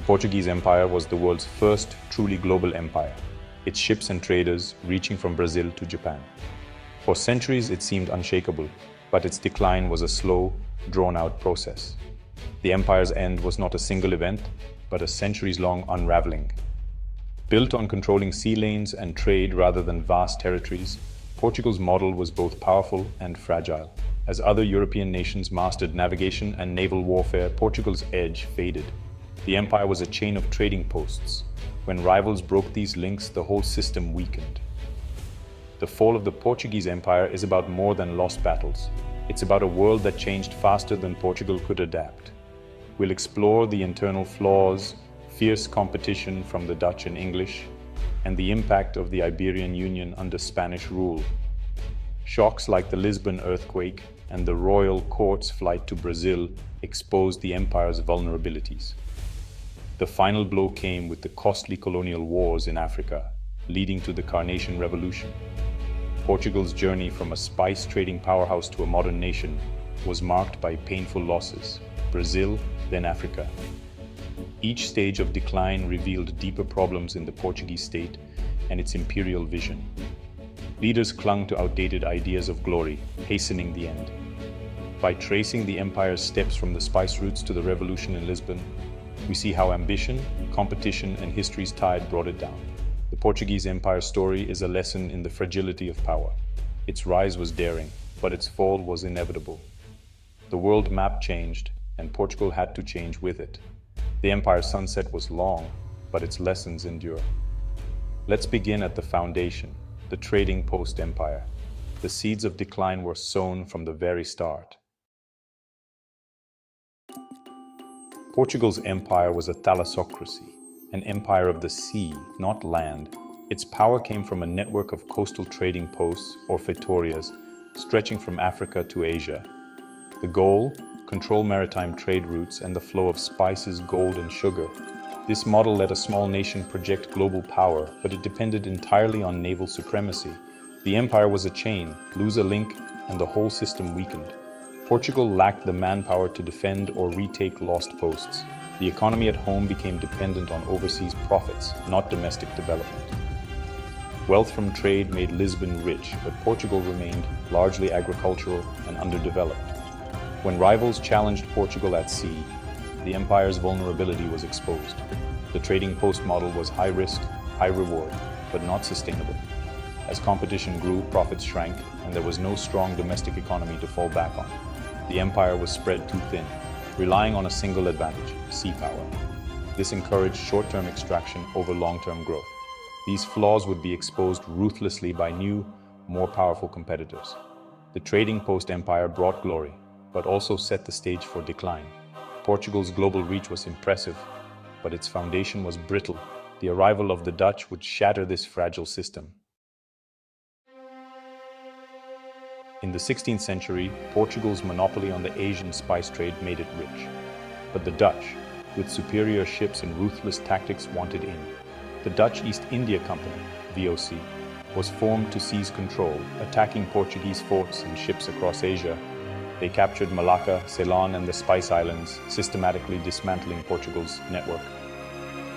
Portuguese Empire was the world's first truly global empire, its ships and traders reaching from Brazil to Japan. For centuries it seemed unshakable, but its decline was a slow, drawn-out process. The empire's end was not a single event, but a centuries-long unraveling. Built on controlling sea lanes and trade rather than vast territories, Portugal's model was both powerful and fragile. As other European nations mastered navigation and naval warfare, Portugal's edge faded. The empire was a chain of trading posts. When rivals broke these links, the whole system weakened. The fall of the Portuguese Empire is about more than lost battles. It's about a world that changed faster than Portugal could adapt. We'll explore the internal flaws, fierce competition from the Dutch and English, and the impact of the Iberian Union under Spanish rule. Shocks like the Lisbon earthquake and the royal court's flight to Brazil exposed the empire's vulnerabilities. The final blow came with the costly colonial wars in Africa, leading to the Carnation Revolution. Portugal's journey from a spice trading powerhouse to a modern nation was marked by painful losses: Brazil, then Africa. Each stage of decline revealed deeper problems in the Portuguese state and its imperial vision. Leaders clung to outdated ideas of glory, hastening the end. By tracing the empire's steps from the spice routes to the revolution in Lisbon, we see how ambition, competition, and history's tide brought it down. The Portuguese Empire's story is a lesson in the fragility of power. Its rise was daring, but its fall was inevitable. The world map changed, and Portugal had to change with it. The empire's sunset was long, but its lessons endure. Let's begin at the foundation, the trading post empire. The seeds of decline were sown from the very start. Portugal's empire was a thalassocracy, an empire of the sea, not land. Its power came from a network of coastal trading posts, or fetorias, stretching from Africa to Asia. The goal? Control maritime trade routes and the flow of spices, gold, and sugar. This model let a small nation project global power, but it depended entirely on naval supremacy. The empire was a chain. Lose a link, and the whole system weakened. Portugal lacked the manpower to defend or retake lost posts. The economy at home became dependent on overseas profits, not domestic development. Wealth from trade made Lisbon rich, but Portugal remained largely agricultural and underdeveloped. When rivals challenged Portugal at sea, the empire's vulnerability was exposed. The trading post model was high risk, high reward, but not sustainable. As competition grew, profits shrank, and there was no strong domestic economy to fall back on. The empire was spread too thin, relying on a single advantage: sea power. This encouraged short-term extraction over long-term growth. These flaws would be exposed ruthlessly by new, more powerful competitors. The trading post empire brought glory, but also set the stage for decline. Portugal's global reach was impressive, but its foundation was brittle. The arrival of the Dutch would shatter this fragile system. In the 16th century, Portugal's monopoly on the Asian spice trade made it rich. But the Dutch, with superior ships and ruthless tactics, wanted in. The Dutch East India Company, VOC, was formed to seize control, attacking Portuguese forts and ships across Asia. They captured Malacca, Ceylon, and the Spice Islands, systematically dismantling Portugal's network.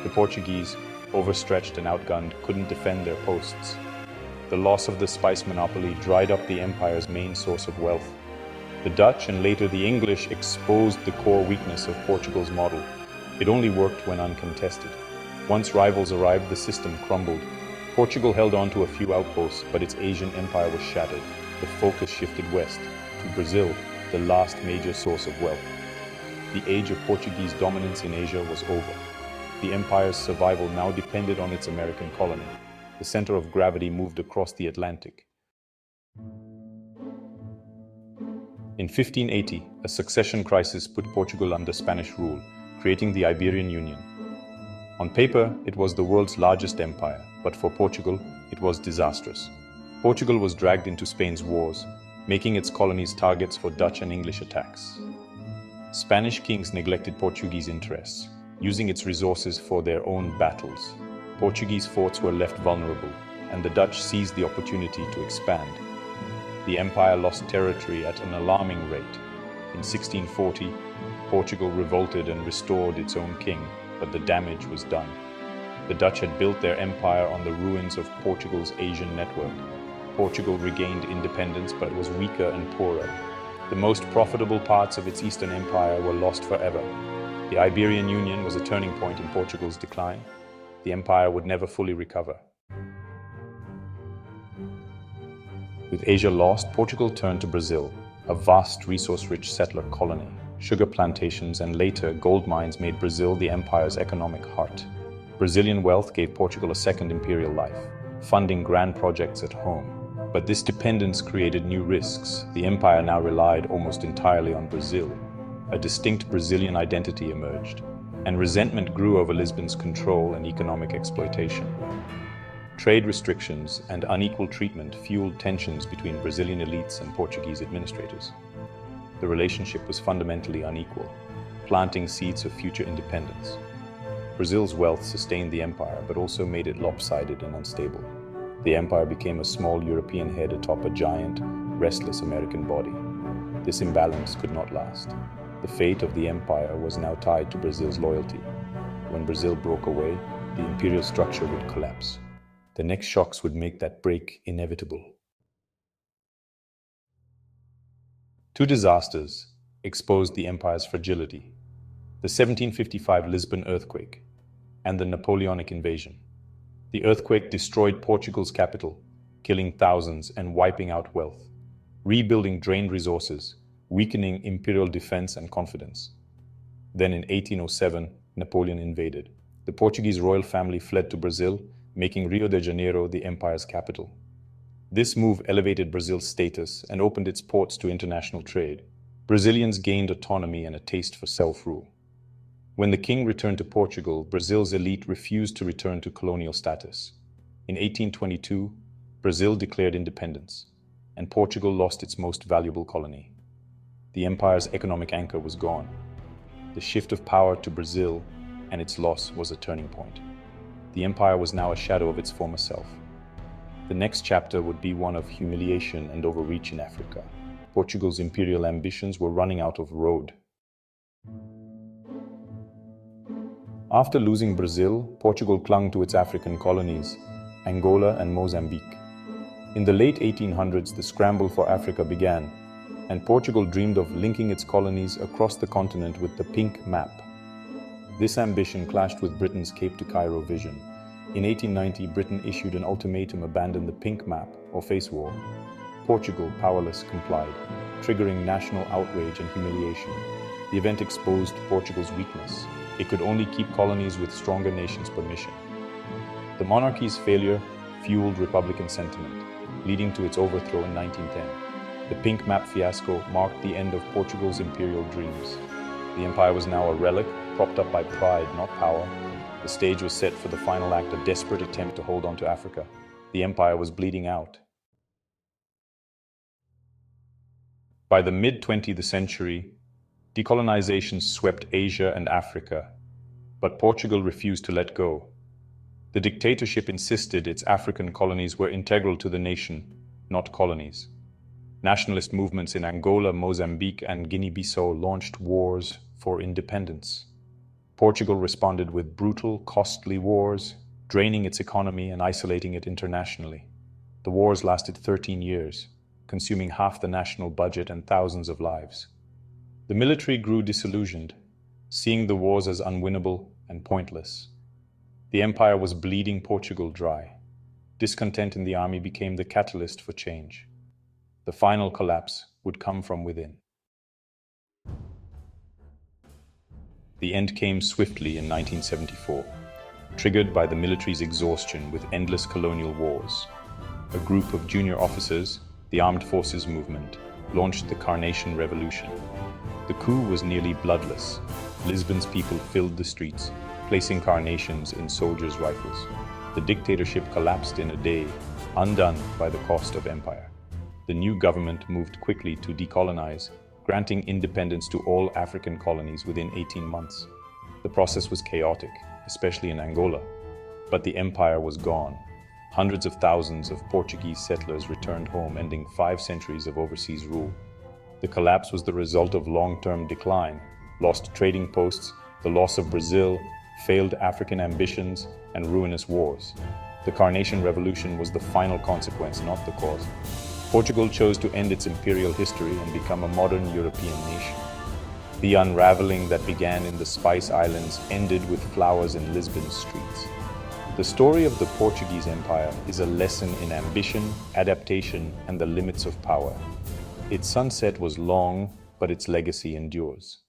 The Portuguese, overstretched and outgunned, couldn't defend their posts. The loss of the spice monopoly dried up the empire's main source of wealth. The Dutch and later the English exposed the core weakness of Portugal's model. It only worked when uncontested. Once rivals arrived, the system crumbled. Portugal held on to a few outposts, but its Asian empire was shattered. The focus shifted west, to Brazil, the last major source of wealth. The age of Portuguese dominance in Asia was over. The empire's survival now depended on its American colony. The center of gravity moved across the Atlantic. In 1580, a succession crisis put Portugal under Spanish rule, creating the Iberian Union. On paper, it was the world's largest empire, but for Portugal, it was disastrous. Portugal was dragged into Spain's wars, making its colonies targets for Dutch and English attacks. Spanish kings neglected Portuguese interests, using its resources for their own battles. Portuguese forts were left vulnerable, and the Dutch seized the opportunity to expand. The empire lost territory at an alarming rate. In 1640, Portugal revolted and restored its own king. but the damage was done. The Dutch had built their empire on the ruins of Portugal's Asian network. Portugal regained independence but was weaker and poorer. The most profitable parts of its Eastern Empire were lost forever. The Iberian Union was a turning point in Portugal's decline. The empire would never fully recover. With Asia lost, Portugal turned to Brazil, a vast resource-rich settler colony. Sugar plantations and later gold mines made Brazil the empire's economic heart. Brazilian wealth gave Portugal a second imperial life, funding grand projects at home. But this dependence created new risks. The empire now relied almost entirely on Brazil. A distinct Brazilian identity emerged, and resentment grew over Lisbon's control and economic exploitation. Trade restrictions and unequal treatment fueled tensions between Brazilian elites and Portuguese administrators. The relationship was fundamentally unequal, planting seeds of future independence. Brazil's wealth sustained the empire, but also made it lopsided and unstable. The empire became a small European head atop a giant, restless American body. This imbalance could not last. The fate of the empire was now tied to Brazil's loyalty. When Brazil broke away, the imperial structure would collapse. The next shocks would make that break inevitable. Two disasters exposed the empire's fragility: the 1755 Lisbon earthquake and the Napoleonic invasion. The earthquake destroyed Portugal's capital, killing thousands and wiping out wealth. Rebuilding drained resources, weakening imperial defense and confidence. Then in 1807, Napoleon invaded. The Portuguese royal family fled to Brazil, making Rio de Janeiro the empire's capital. This move elevated Brazil's status and opened its ports to international trade. Brazilians gained autonomy and a taste for self-rule. When the king returned to Portugal, Brazil's elite refused to return to colonial status. In 1822, Brazil declared independence, and Portugal lost its most valuable colony. The empire's economic anchor was gone. The shift of power to Brazil and its loss was a turning point. The empire was now a shadow of its former self. The next chapter would be one of humiliation and overreach in Africa. Portugal's imperial ambitions were running out of road. After losing Brazil, Portugal clung to its African colonies, Angola and Mozambique. In the late 1800s, the scramble for Africa began, and Portugal dreamed of linking its colonies across the continent with the Pink Map. This ambition clashed with Britain's Cape to Cairo vision. In 1890, Britain issued an ultimatum: abandon the Pink Map or face war. Portugal, powerless, complied, triggering national outrage and humiliation. The event exposed Portugal's weakness. It could only keep colonies with stronger nations' permission. The monarchy's failure fueled Republican sentiment, leading to its overthrow in 1910. The Pink Map fiasco marked the end of Portugal's imperial dreams. The empire was now a relic, propped up by pride, not power. The stage was set for the final act, a desperate attempt to hold on to Africa. The empire was bleeding out. By the mid-20th century, decolonization swept Asia and Africa, but Portugal refused to let go. The dictatorship insisted its African colonies were integral to the nation, not colonies. Nationalist movements in Angola, Mozambique, and Guinea-Bissau launched wars for independence. Portugal responded with brutal, costly wars, draining its economy and isolating it internationally. The wars lasted 13 years, consuming half the national budget and thousands of lives. The military grew disillusioned, seeing the wars as unwinnable and pointless. The empire was bleeding Portugal dry. Discontent in the army became the catalyst for change. The final collapse would come from within. The end came swiftly in 1974, triggered by the military's exhaustion with endless colonial wars. A group of junior officers, the Armed Forces Movement, launched the Carnation Revolution. The coup was nearly bloodless. Lisbon's people filled the streets, placing carnations in soldiers' rifles. The dictatorship collapsed in a day, undone by the cost of empire. The new government moved quickly to decolonize, granting independence to all African colonies within 18 months. The process was chaotic, especially in Angola, but the empire was gone. Hundreds of thousands of Portuguese settlers returned home, ending 5 centuries of overseas rule. The collapse was the result of long-term decline, lost trading posts, the loss of Brazil, failed African ambitions, and ruinous wars. The Carnation Revolution was the final consequence, not the cause. Portugal chose to end its imperial history and become a modern European nation. The unraveling that began in the Spice Islands ended with flowers in Lisbon's streets. The story of the Portuguese Empire is a lesson in ambition, adaptation, and the limits of power. Its sunset was long, but its legacy endures.